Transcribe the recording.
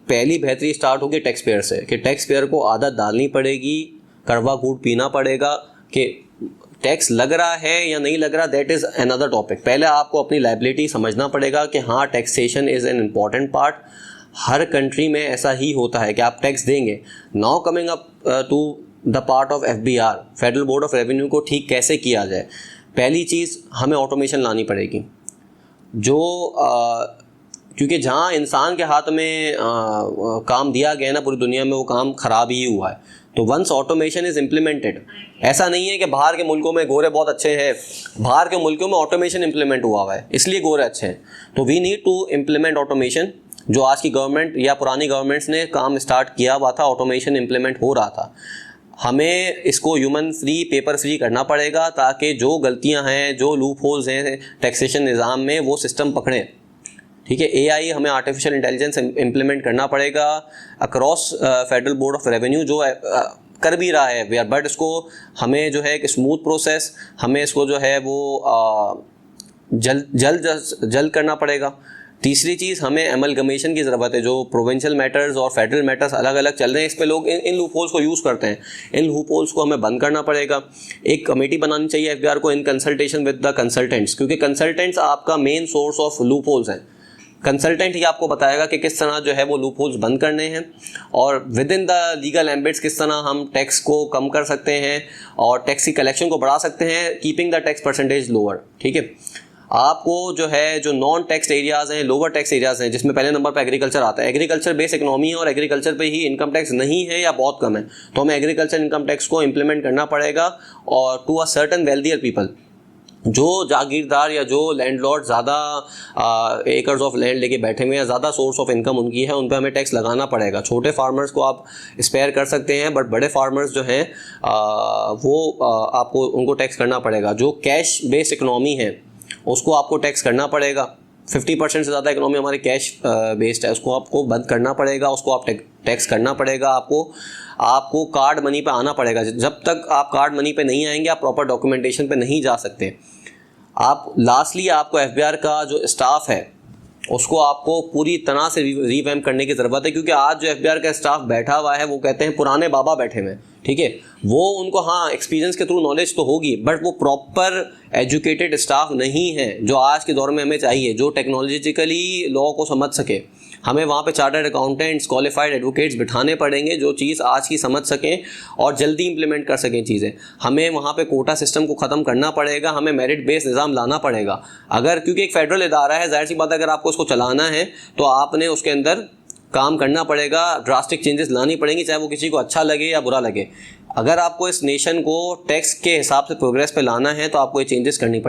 पहली बेहतरी स्टार्ट होगी टैक्स पेयर से, कि टैक्स पेयर को आदत डालनी पड़ेगी, कड़वा कूट पीना पड़ेगा कि टैक्स लग रहा है या नहीं लग रहा, दैट इज़ अनदर टॉपिक। पहले आपको अपनी लायबिलिटी समझना पड़ेगा कि हाँ, taxation is an important part. हर कंट्री में ऐसा ही होता है कि आप टैक्स देंगे। Now coming up to the part of FBR, Federal Board of Revenue को ठीक कैसे किया जाए। पहली चीज़, हमें ऑटोमेशन लानी पड़ेगी, जो क्योंकि जहाँ इंसान के हाथ में काम दिया गया है ना पूरी दुनिया में, वो काम ख़राब ही हुआ है। तो वंस ऑटोमेशन इज़ इम्प्लीमेंटेड, ऐसा नहीं है कि बाहर के मुल्कों में गोरे बहुत अच्छे हैं, बाहर के मुल्कों में ऑटोमेशन इम्प्लीमेंट हुआ है इसलिए गोरे अच्छे हैं। तो we need to implement automation. जो आज की गवर्नमेंट या पुरानी गवर्नमेंट्स ने काम स्टार्ट किया हुआ था, ऑटोमेशन इम्प्लीमेंट हो रहा था। हमें इसको ह्यूमन फ्री, पेपर फ्री करना पड़ेगा, ताकि जो गलतियां हैं, जो लूप होल्स हैं टैक्सेशन निज़ाम में, वो सिस्टम पकड़ें। ठीक है, AI हमें आर्टिफिशियल इंटेलिजेंस इम्प्लीमेंट करना पड़ेगा across federal Board of revenue, जो कर भी रहा है, बट इसको हमें जो है एक स्मूथ प्रोसेस, हमें इसको जो है वो जल्द करना पड़ेगा। तीसरी चीज़, हमें एमलगमेशन की ज़रूरत है। जो प्रोविंशियल मैटर्स और फेडरल मैटर्स अलग अलग चल रहे हैं, इस पे लोग इन लूप होल्स को यूज़ करते हैं। इन लूप होल्स को हमें बंद करना पड़ेगा। एक कमेटी बनानी चाहिए FBR को in consultation with the consultants, क्योंकि कंसल्टेंट्स आपका main source of loop holes हैं। कंसल्टेंट ही आपको बताएगा कि किस तरह जो है वो लूप होल्स बंद करने हैं, और विद इन द लीगल एम्बिट्स किस तरह हम टैक्स को कम कर सकते हैं और टैक्स की कलेक्शन को बढ़ा सकते हैं, keeping the tax percentage lower. ठीक है, आपको जो है जो नॉन टैक्स एरियाज़ हैं, लोअर टैक्स एरियाज़ हैं, जिसमें पहले नंबर पर एग्रीकल्चर आता है। एग्रीकल्चर बेस इकोनॉमी है और एग्रीकल्चर पे ही इनकम टैक्स नहीं है या बहुत कम है, तो हमें एग्रीकल्चर इनकम टैक्स को इम्प्लीमेंट करना पड़ेगा। और to a certain wealthier people, जो जागीरदार या जो लैंडलॉर्ड ज़्यादा एकर्स ऑफ लैंड लेके बैठे हुए हैं, ज़्यादा सोर्स ऑफ इनकम उनकी है, उन पे हमें टैक्स लगाना पड़ेगा। छोटे फार्मर्स को आप स्पेयर कर सकते हैं, बट बड़े फार्मर्स जो हैं आपको उनको टैक्स करना पड़ेगा। जो कैश बेस्ड इकनॉमी है उसको आपको टैक्स करना पड़ेगा। 50% से ज़्यादा इकोनॉमी हमारी कैश बेस्ड है, उसको आपको बंद करना पड़ेगा, उसको आप टैक्स करना पड़ेगा। आपको कार्ड मनी पे आना पड़ेगा। जब तक आप कार्ड मनी पे नहीं आएंगे, आप प्रॉपर डॉक्यूमेंटेशन पे नहीं जा सकते। आप लास्टली आपको FBR का जो स्टाफ है उसको आपको पूरी तरह से रिवैम्प करने की ज़रूरत है, क्योंकि आज जो FBR का स्टाफ बैठा हुआ है वो कहते हैं पुराने बाबा बैठे हुए हैं। ठीक है, वो उनको हाँ एक्सपीरियंस के थ्रू नॉलेज तो होगी, बट वो प्रॉपर एजुकेटेड स्टाफ नहीं है जो आज के दौर में हमें चाहिए, जो टेक्नोलॉजिकली लॉ को समझ सके। हमें वहाँ पे चार्टर्ड अकाउंटेंट्स, क्वालिफाइड एडवोकेट्स बिठाने पड़ेंगे जो चीज़ आज की समझ सकें और जल्दी इंप्लीमेंट कर सकें चीज़ें। हमें वहाँ पे कोटा सिस्टम को ख़त्म करना पड़ेगा, हमें मेरिट बेस्ड निज़ाम लाना पड़ेगा। अगर क्योंकि एक फेडरल इदारा है, जाहिर सी बात है, अगर आपको उसको चलाना है तो आपने उसके अंदर काम करना पड़ेगा, ड्रास्टिक चेंजेस लानी पड़ेंगी, चाहे वो किसी को अच्छा लगे या बुरा लगे। अगर आपको इस नेशन को टैक्स के हिसाब से प्रोग्रेस पे लाना है तो आपको ये चेंजेस करनी पड़ेगी।